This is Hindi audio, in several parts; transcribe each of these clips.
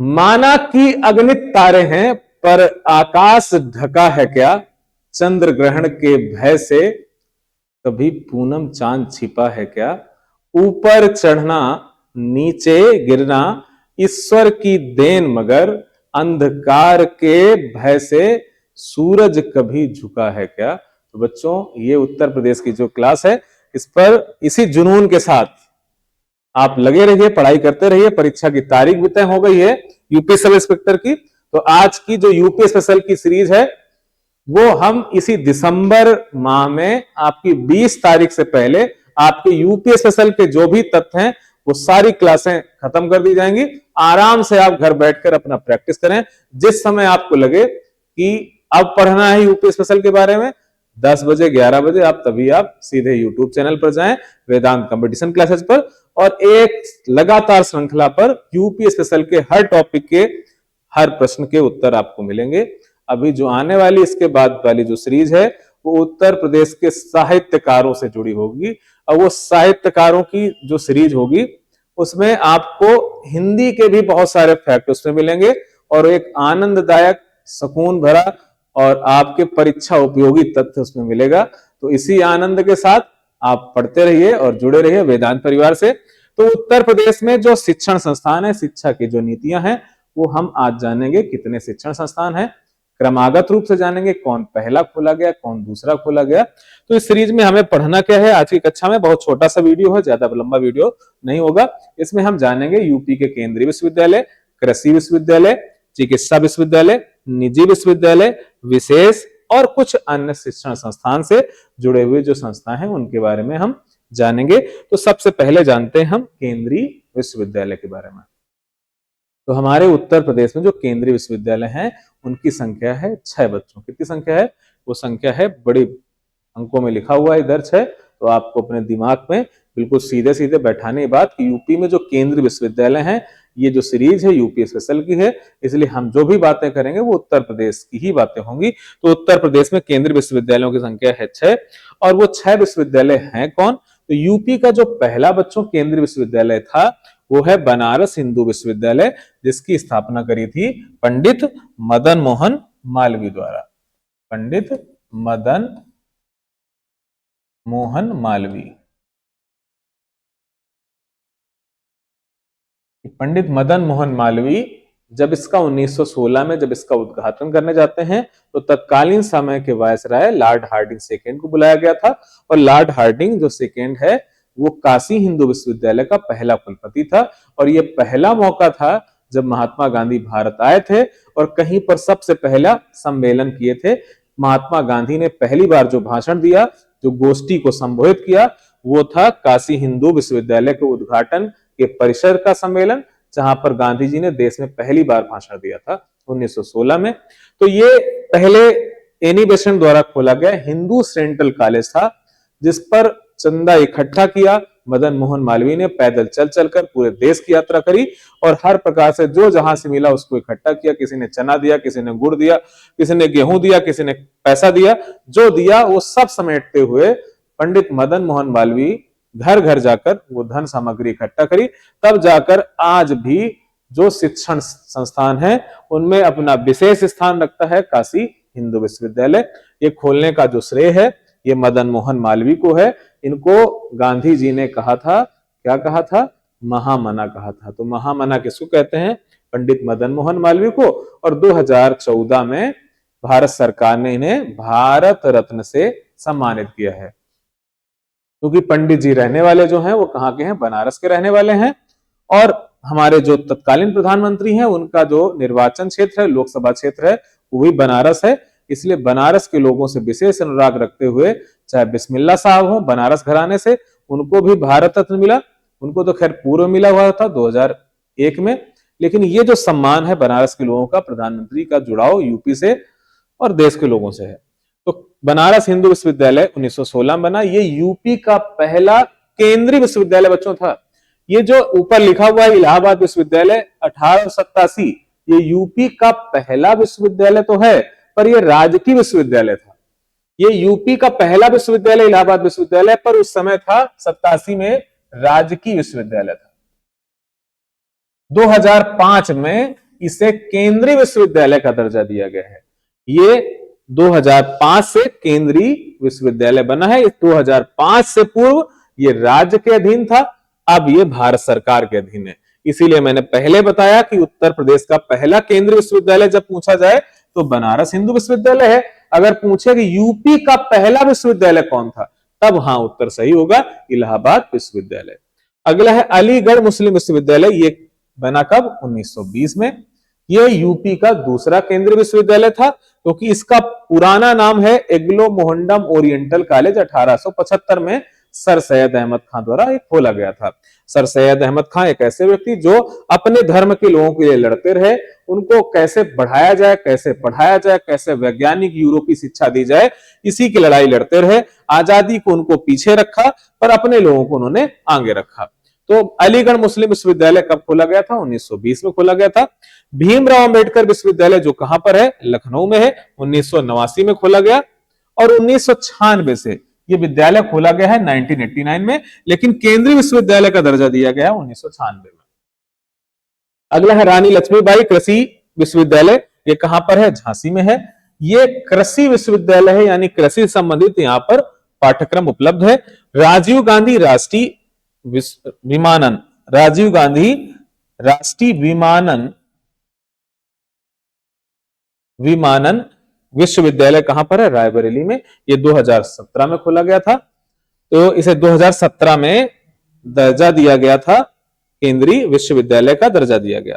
माना कि अगणित तारे हैं, पर आकाश ढका है क्या, चंद्र ग्रहण के भय से कभी पूनम चांद छिपा है क्या, ऊपर चढ़ना नीचे गिरना ईश्वर की देन, मगर अंधकार के भय से सूरज कभी झुका है क्या। तो बच्चों, ये उत्तर प्रदेश की जो क्लास है, इस पर इसी जुनून के साथ आप लगे रहिए, पढ़ाई करते रहिए। परीक्षा की तारीख भी तय हो गई है यूपी सब इंस्पेक्टर की। तो आज की जो यूपी स्पेशल की सीरीज है, वो हम इसी दिसंबर माह में आपकी 20 तारीख से पहले आपके यूपी स्पेशल के जो भी तथ्य हैं, वो सारी क्लासें खत्म कर दी जाएंगी। आराम से आप घर बैठकर अपना प्रैक्टिस करें। जिस समय आपको लगे कि अब पढ़ना है यूपी स्पेशल के बारे में, 10 बजे 11 बजे तभी आप सीधे यूट्यूब चैनल पर जाएं, वेदांत कंपटीशन क्लासेस पर, और एक लगातार श्रृंखला पर यूपी स्पेशल के हर टॉपिक के हर प्रश्न के उत्तर आपको मिलेंगे। अभी जो आने वाली इसके बाद वाली जो सीरीज है, वो उत्तर प्रदेश के साहित्यकारों से जुड़ी होगी। और वो साहित्यकारों की जो सीरीज होगी, उसमें आपको हिंदी के भी बहुत सारे फैक्ट उसमें मिलेंगे, और एक आनंददायक, सुकून भरा और आपके परीक्षा उपयोगी तथ्य उसमें मिलेगा। तो इसी आनंद के साथ आप पढ़ते रहिए और जुड़े रहिए वेदांत परिवार से। तो उत्तर प्रदेश में जो शिक्षण संस्थान है, शिक्षा की जो नीतियां हैं, वो हम आज जानेंगे। कितने शिक्षण संस्थान हैं, क्रमागत रूप से जानेंगे, कौन पहला खोला गया, कौन दूसरा खोला गया। तो इस सीरीज में हमें पढ़ना क्या है, आज की कक्षा में बहुत छोटा सा वीडियो है, ज्यादा लंबा वीडियो नहीं होगा। इसमें हम जानेंगे यूपी के केंद्रीय विश्वविद्यालय, कृषि विश्वविद्यालय, चिकित्सा विश्वविद्यालय, निजी विश्वविद्यालय, विशेष और कुछ अन्य शिक्षण संस्थान से जुड़े हुए जो संस्था हैं, उनके बारे में हम जानेंगे। तो सबसे पहले जानते हैं हम केंद्रीय विश्वविद्यालय के बारे में। तो हमारे उत्तर प्रदेश में जो केंद्रीय विश्वविद्यालय हैं, उनकी संख्या है 6 बच्चों। कितनी संख्या है? वो संख्या है, बड़ी अंकों में लिखा हुआ है इधर 6। तो आपको अपने दिमाग में बिल्कुल सीधे सीधे बैठाने की बात कि यूपी में जो केंद्रीय विश्वविद्यालय हैं, ये जो सीरीज है यूपी स्पेशल की है, इसलिए हम जो भी बातें करेंगे वो उत्तर प्रदेश की ही बातें होंगी। तो उत्तर प्रदेश में केंद्रीय विश्वविद्यालयों की संख्या है 6। और वो 6 विश्वविद्यालय हैं कौन? तो यूपी का जो पहला बच्चों केंद्रीय विश्वविद्यालय था, वो है बनारस हिंदू विश्वविद्यालय, जिसकी स्थापना करी थी पंडित मदन मोहन मालवीय द्वारा। पंडित मदन मोहन मालवीय। पंडित मदन मोहन मालवीय जब इसका 1916 में जब इसका उद्घाटन करने जाते हैं, तो तत्कालीन समय के वायसराय लॉर्ड हार्डिंग सेकेंड को बुलाया गया था। और लॉर्ड हार्डिंग जो सेकेंड है, वो काशी हिंदू विश्वविद्यालय का पहला कुलपति था। और ये पहला मौका था जब महात्मा गांधी भारत आए थे और कहीं पर सबसे पहला सम्मेलन किए थे। महात्मा गांधी ने पहली बार जो भाषण दिया, जो गोष्ठी को संबोधित किया, वो था काशी हिंदू विश्वविद्यालय के उद्घाटन के परिसर का सम्मेलन, जहां पर गांधी जी ने देश में पहली बार भाषण दिया था 1916 में। तो ये पहले एनी बेसेंट द्वारा खोला गया हिंदू सेंट्रल कॉलेज था, जिस पर चंदा इकट्ठा किया मदन मोहन मालवीय ने। पैदल चल चलकर पूरे देश की यात्रा करी और हर प्रकार से जो जहां से मिला उसको इकट्ठा किया। किसी ने चना दिया, किसी ने गुड़ दिया, किसी ने गेहूं दिया, किसी ने पैसा दिया। जो दिया वो सब समेटते हुए पंडित मदन मोहन मालवीय घर घर जाकर वो धन सामग्री इकट्ठा करी। तब जाकर आज भी जो शिक्षण संस्थान है, उनमें अपना विशेष स्थान रखता है काशी हिंदू विश्वविद्यालय। ये खोलने का जो श्रेय है, ये मदन मोहन मालवीय को है। इनको गांधी जी ने कहा था, क्या कहा था? महामना कहा था। तो महामना किसको कहते हैं? पंडित मदन मोहन मालवीय को। और 2014 में भारत सरकार ने इन्हें भारत रत्न से सम्मानित किया है, क्योंकि पंडित जी रहने वाले जो हैं वो कहाँ के हैं? बनारस के रहने वाले हैं। और हमारे जो तत्कालीन प्रधानमंत्री हैं, उनका जो निर्वाचन क्षेत्र है, लोकसभा क्षेत्र है, वो भी बनारस है। इसलिए बनारस के लोगों से विशेष अनुराग रखते हुए, चाहे बिस्मिल्लाह साहब हो बनारस घराने से, उनको भी भारत रत्न मिला। उनको तो खैर पूर्व मिला हुआ था 2001 में, लेकिन ये जो सम्मान है बनारस के लोगों का, प्रधानमंत्री का जुड़ाव यूपी से और देश के लोगों से है। तो बनारस हिंदू विश्वविद्यालय 1916 में बना। ये यूपी का पहला केंद्रीय विश्वविद्यालय बच्चों था। ये जो ऊपर लिखा हुआ है इलाहाबाद विश्वविद्यालय 1887, ये यूपी का पहला विश्वविद्यालय तो है, पर ये राजकीय विश्वविद्यालय था। ये यूपी का पहला विश्वविद्यालय इलाहाबाद विश्वविद्यालय, पर उस समय था 87 में राजकीय विश्वविद्यालय था। 2005 में इसे केंद्रीय विश्वविद्यालय का दर्जा दिया गया है। ये 2005 से केंद्रीय विश्वविद्यालय बना है। 2005 से पूर्व ये राज्य के अधीन था, अब ये भारत सरकार के अधीन है। इसीलिए मैंने पहले बताया कि उत्तर प्रदेश का पहला केंद्रीय विश्वविद्यालय जब पूछा जाए तो बनारस हिंदू विश्वविद्यालय है। अगर पूछे कि यूपी का पहला विश्वविद्यालय कौन था, तब हाँ उत्तर सही होगा, इलाहाबाद विश्वविद्यालय। अगला है अलीगढ़ मुस्लिम विश्वविद्यालय। ये बना कब? 1920 में। यह यूपी का दूसरा केंद्रीय विश्वविद्यालय था, क्योंकि इसका पुराना नाम है एग्लो मोहंडम ओरिएंटल कॉलेज। 1875 में सर सैयद अहमद खां द्वारा एक खोला गया था। सर सैयद अहमद खां एक ऐसे व्यक्ति जो अपने धर्म के लोगों के लिए लड़ते रहे, उनको कैसे बढ़ाया जाए, कैसे पढ़ाया जाए, कैसे वैज्ञानिक यूरोपीय शिक्षा दी जाए, इसी की लड़ाई लड़ते रहे। आजादी को उनको पीछे रखा, पर अपने लोगों को उन्होंने आगे रखा। तो अलीगढ़ मुस्लिम विश्वविद्यालय कब खोला गया था? 1920 में खोला गया था। भीमराव अंबेडकर विश्वविद्यालय जो कहां पर है? लखनऊ में है। 1989 में खोला गया। और 1996 से ये विद्यालय खोला गया है 1989 में, लेकिन केंद्रीय विश्वविद्यालय का दर्जा दिया गया है 1996 में। अगला है रानी लक्ष्मीबाई कृषि विश्वविद्यालय। ये कहां पर है? झांसी में है। ये कृषि विश्वविद्यालय है, यानी कृषि से संबंधित यहां पर पाठ्यक्रम उपलब्ध है। राजीव गांधी राष्ट्रीय विमानन, राजीव गांधी राष्ट्रीय विमानन विश्वविद्यालय कहां पर है? रायबरेली में। ये 2017 में खोला गया था। तो इसे 2017 में दर्जा दिया गया था, केंद्रीय विश्वविद्यालय का दर्जा दिया गया।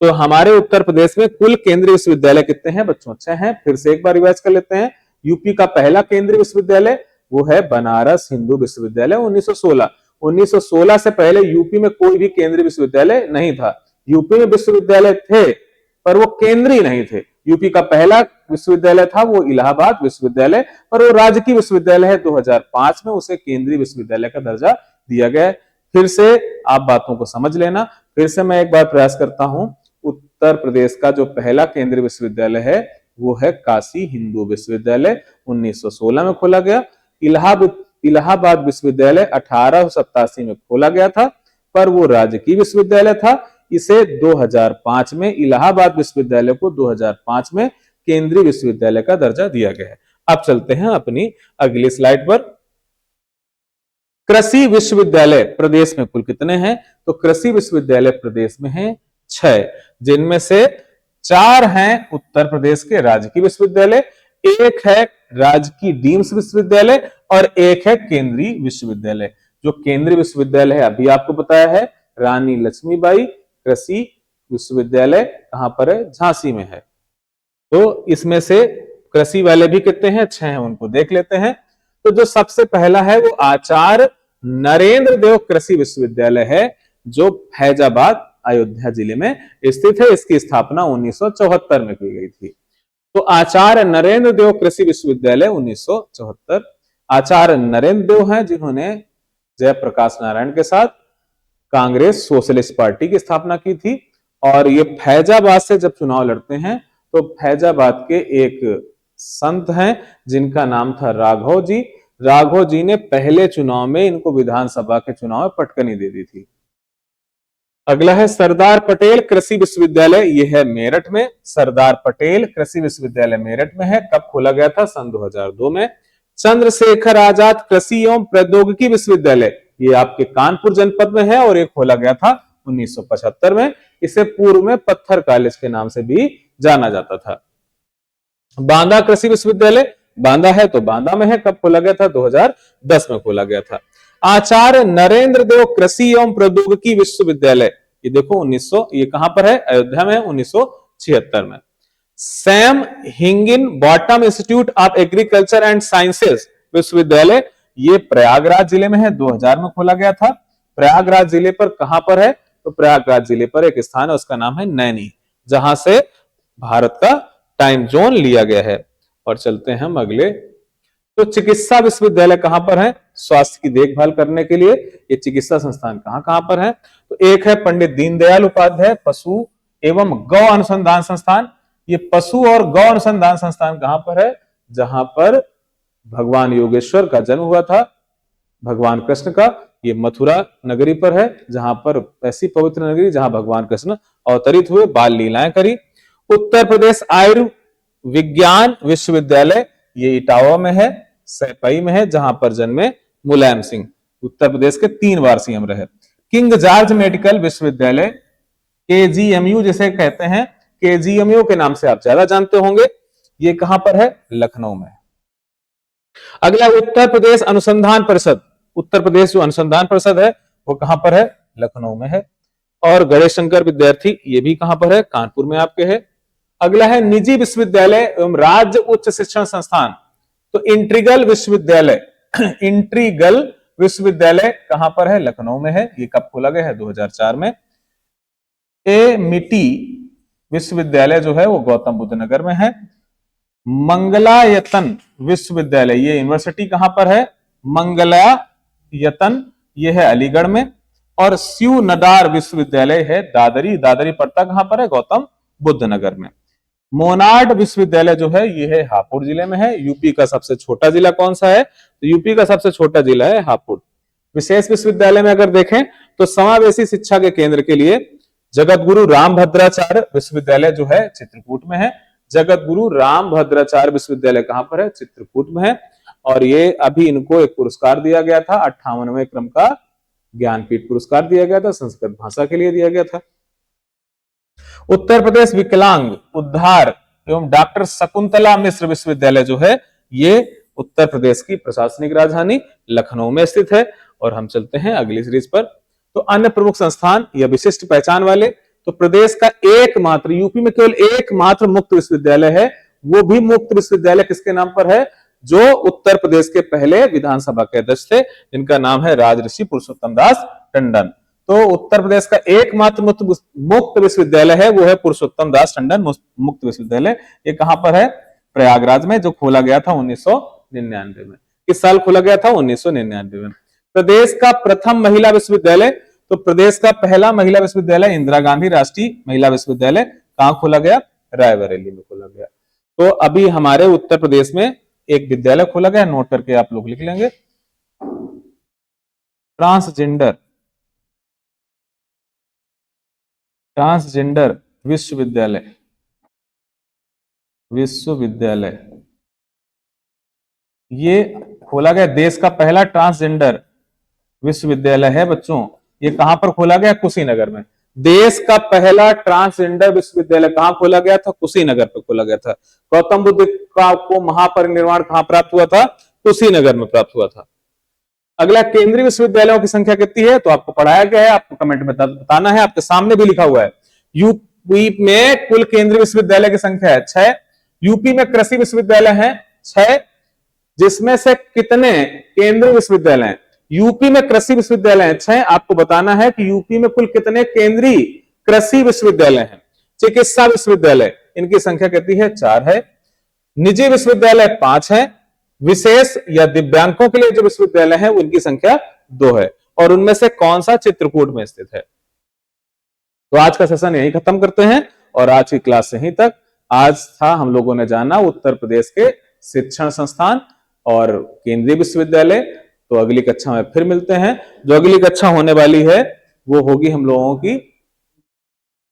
तो हमारे उत्तर प्रदेश में कुल केंद्रीय विश्वविद्यालय कितने हैं बच्चों? 6 हैं। फिर से एक बार रिवाइज कर लेते हैं। यूपी का पहला केंद्रीय विश्वविद्यालय वो है बनारस हिंदू विश्वविद्यालय, 1916। 1916 से पहले यूपी में कोई भी केंद्रीय विश्वविद्यालय नहीं था। यूपी में विश्वविद्यालय थे, पर वो केंद्रीय नहीं थे। यूपी का पहला विश्वविद्यालय था वो इलाहाबाद विश्वविद्यालय, पर वो राजकीय विश्वविद्यालय है। 2005 में उसे केंद्रीय विश्वविद्यालय का दर्जा दिया गया है। फिर से आप बातों को समझ लेना। फिर से मैं एक बार प्रयास करता हूं। उत्तर प्रदेश का जो पहला केंद्रीय विश्वविद्यालय है वो है काशी हिंदू विश्वविद्यालय, 1916 में खोला गया। इलाहाबाद विश्वविद्यालय 1887 में खोला गया था, पर वो राजकीय विश्वविद्यालय था। इसे 2005 में, इलाहाबाद विश्वविद्यालय को 2005 में केंद्रीय विश्वविद्यालय का दर्जा दिया गया है। अब चलते हैं अपनी अगली स्लाइड पर। कृषि विश्वविद्यालय प्रदेश में कुल कितने हैं? तो कृषि विश्वविद्यालय प्रदेश में हैं 6, जिनमें से 4 हैं उत्तर प्रदेश के राजकीय विश्वविद्यालय, 1 है राजकीय डीम्स विश्वविद्यालय और 1 है केंद्रीय विश्वविद्यालय। जो केंद्रीय विश्वविद्यालय है अभी आपको बताया है, रानी लक्ष्मीबाई कृषि विश्वविद्यालय कहां पर है? झांसी में है। तो इसमें से कृषि वाले भी कितने हैं? 6 हैं, उनको देख लेते हैं। तो जो सबसे पहला है वो आचार्य नरेंद्र देव कृषि विश्वविद्यालय है, जो फैजाबाद अयोध्या जिले में स्थित है। इसकी स्थापना 1974 में की गई थी। तो आचार्य नरेंद्र देव कृषि विश्वविद्यालय 1974। आचार्य नरेंद्र देव हैं जिन्होंने जयप्रकाश नारायण के साथ कांग्रेस सोशलिस्ट पार्टी की स्थापना की थी। और ये फैजाबाद से जब चुनाव लड़ते हैं तो फैजाबाद के एक संत हैं जिनका नाम था राघव जी। राघव जी ने पहले चुनाव में इनको विधानसभा के चुनाव में पटकनी दे दी थी। अगला है सरदार पटेल कृषि विश्वविद्यालय, यह है मेरठ में। सरदार पटेल कृषि विश्वविद्यालय मेरठ में है। कब खोला गया था? सन 2002 में। चंद्रशेखर आजाद कृषि एवं प्रौद्योगिकी विश्वविद्यालय, ये आपके कानपुर जनपद में है और ये खोला गया था 1975 में। इसे पूर्व में पत्थर कॉलेज के नाम से भी जाना जाता था। बांदा कृषि विश्वविद्यालय, बांदा है तो बांदा में है। कब खोला गया था? 2010 में खोला गया था। आचार्य नरेंद्र देव कृषि एवं प्रौद्योगिकी विश्वविद्यालय, ये देखो 1900, ये कहां पर है? अयोध्या में, 1976 में। Sam Higginbottom institute of agriculture and sciences विश्वविद्यालय, ये प्रयागराज जिले में है, 2000 में खोला गया था। प्रयागराज जिले पर कहां पर है? तो प्रयागराज जिले पर एक स्थान है, उसका नाम है नैनी, जहां से भारत का टाइम जोन लिया गया है। और चलते हैं हम अगले। तो चिकित्सा विश्वविद्यालय कहां पर है? स्वास्थ्य की देखभाल करने के लिए ये चिकित्सा संस्थान कहां कहां पर है? तो एक है पंडित दीनदयाल उपाध्याय पशु एवं गौ अनुसंधान संस्थान। ये पशु और गौ अनुसंधान संस्थान कहां पर है? जहां पर भगवान योगेश्वर का जन्म हुआ था। भगवान कृष्ण का। ये मथुरा नगरी पर है, जहां पर ऐसी पवित्र नगरी जहां भगवान कृष्ण अवतरित हुए, बाल लीलाएं करी। उत्तर प्रदेश आयुर्विज्ञान विश्वविद्यालय, ये इटावा में है, सैपाई में है, जहां पर जन्मे मुलायम सिंह, उत्तर प्रदेश के 3 बार सीएम रहे। किंग जॉर्ज मेडिकल विश्वविद्यालय, केजीएमयू जिसे कहते हैं, केजीएमयू के नाम से आप ज्यादा जानते होंगे, ये कहां पर है? लखनऊ में। अगला उत्तर प्रदेश अनुसंधान परिषद, उत्तर प्रदेश जो अनुसंधान परिषद है वो कहां पर है? लखनऊ में है। और गणेश शंकर विद्यार्थी, ये भी कहां पर है? कानपुर में आपके है। अगला है निजी विश्वविद्यालय एवं राज्य उच्च शिक्षण संस्थान, तो इंट्रीगल विश्वविद्यालय इंट्रीगल विश्वविद्यालय कहां पर है? लखनऊ में है। ये कब खोला गया है? 2004 में। एमिटी विश्वविद्यालय जो है वो गौतम बुद्ध नगर में है। मंगलायतन विश्वविद्यालय, ये यूनिवर्सिटी कहां पर है? मंगलायतन, ये है अलीगढ़ में। और शिव नडार विश्वविद्यालय है दादरी, दादरी पड़ता कहां पर है? गौतम बुद्ध नगर में। मोनार्ड विश्वविद्यालय जो है ये है हापुड़ जिले में है। यूपी का सबसे छोटा जिला कौन सा है? तो यूपी का सबसे छोटा जिला है हापुड़। विशेष विश्वविद्यालय में अगर देखें तो समावेशी शिक्षा के केंद्र के लिए जगत गुरु रामभद्राचार्य विश्वविद्यालय जो है चित्रकूट में है। जगत गुरु रामभद्राचार्य विश्वविद्यालय कहां पर है? चित्रकूट में है। और ये अभी इनको एक पुरस्कार दिया गया था, 58वें क्रम का ज्ञानपीठ पुरस्कार दिया गया था, संस्कृत भाषा के लिए दिया गया था। उत्तर प्रदेश विकलांग उद्धार एवं डॉक्टर शकुंतला मिश्र विश्वविद्यालय जो है ये उत्तर प्रदेश की प्रशासनिक राजधानी लखनऊ में स्थित है। और हम चलते हैं अगली सीरीज पर। तो अन्य प्रमुख संस्थान या विशिष्ट पहचान वाले, तो प्रदेश का एकमात्र, यूपी में केवल एकमात्र मुक्त विश्वविद्यालय है, वो भी मुक्त विश्वविद्यालय किसके नाम पर है? जो उत्तर प्रदेश के पहले विधानसभा के अध्यक्ष थे, जिनका नाम है राजऋषि पुरुषोत्तम दास टंडन। तो उत्तर प्रदेश का एकमात्र मुक्त विश्वविद्यालय है वो है पुरुषोत्तम दास टंडन मुक्त विश्वविद्यालय। ये कहां पर है? प्रयागराज में, जो खोला गया था 1999 में। किस साल खोला गया था? 1999 में। प्रदेश का प्रथम महिला विश्वविद्यालय, तो प्रदेश का पहला महिला विश्वविद्यालय इंदिरा गांधी राष्ट्रीय महिला विश्वविद्यालय कहां खोला गया? रायबरेली में खोला गया। तो अभी हमारे उत्तर प्रदेश में एक विद्यालय खोला गया, नोट करके आप लोग लिख लेंगे, ट्रांसजेंडर विश्वविद्यालय, ये खोला गया। देश का पहला ट्रांसजेंडर विश्वविद्यालय है बच्चों, ये कहां पर खोला गया? कुशीनगर में। देश का पहला ट्रांसजेंडर विश्वविद्यालय कहां खोला गया था? कुशीनगर पे खोला गया था। गौतम बुद्ध को महापरिनिर्वाण कहां प्राप्त हुआ था? कुशीनगर में प्राप्त हुआ था। अगला, केंद्रीय विश्वविद्यालयों की संख्या कितनी है? तो आपको पढ़ाया गया है, आपको कमेंट में बताना है, आपके सामने भी लिखा हुआ है। यूपी में कुल केंद्रीय विश्वविद्यालय की संख्या है 6। यूपी में कृषि विश्वविद्यालय है 6, जिसमें से कितने केंद्रीय विश्वविद्यालय हैं? यूपी में कृषि विश्वविद्यालय 6, आपको बताना है कि यूपी में कुल कितने केंद्रीय कृषि विश्वविद्यालय हैं। चिकित्सा विश्वविद्यालय, इनकी संख्या कितनी है? 4 है। निजी विश्वविद्यालय 5 है। विशेष या दिव्यांगों के लिए जो विश्वविद्यालय है उनकी संख्या 2 है। और उनमें से कौन सा चित्रकूट में स्थित है? तो आज का सेशन यही खत्म करते हैं और आज की क्लास यहीं तक। आज था हम लोगों ने जाना उत्तर प्रदेश के शिक्षण संस्थान और केंद्रीय विश्वविद्यालय। तो अगली कक्षा में फिर मिलते हैं। जो अगली कक्षा होने वाली है वो होगी हम लोगों की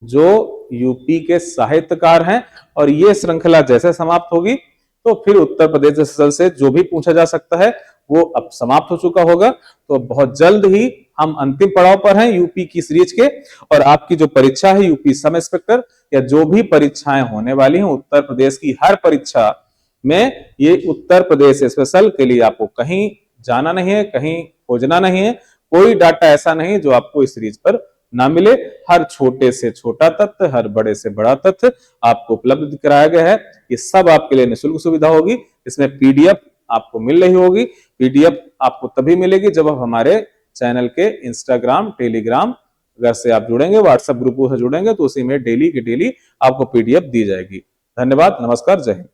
जो यूपी के साहित्यकार हैं, और ये श्रृंखला जैसे समाप्त होगी तो फिर उत्तर प्रदेश जैसे से जो भी पूछा जा सकता है वो अब समाप्त हो चुका होगा। तो बहुत जल्द ही हम अंतिम पड़ाव पर हैं यूपी की सीरीज के, और आपकी जो परीक्षा है यूपी सब इंस्पेक्टर या जो भी परीक्षाएं होने वाली हैं उत्तर प्रदेश की, हर परीक्षा में ये उत्तर प्रदेश स्पेशल के लिए आपको कहीं जाना नहीं है, कहीं खोजना नहीं है। कोई डाटा ऐसा नहीं जो आपको इस सीरीज पर ना मिले। हर छोटे से छोटा तथ्य, हर बड़े से बड़ा तथ्य आपको उपलब्ध कराया गया है। ये सब आपके लिए निःशुल्क सुविधा होगी। इसमें पीडीएफ आपको मिल रही होगी। पीडीएफ आपको तभी मिलेगी जब आप हमारे चैनल के इंस्टाग्राम, टेलीग्राम अगर से आप जुड़ेंगे, व्हाट्सएप ग्रुप से जुड़ेंगे, तो उसी में डेली की डेली आपको पीडीएफ दी जाएगी। धन्यवाद, नमस्कार, जय हिंद।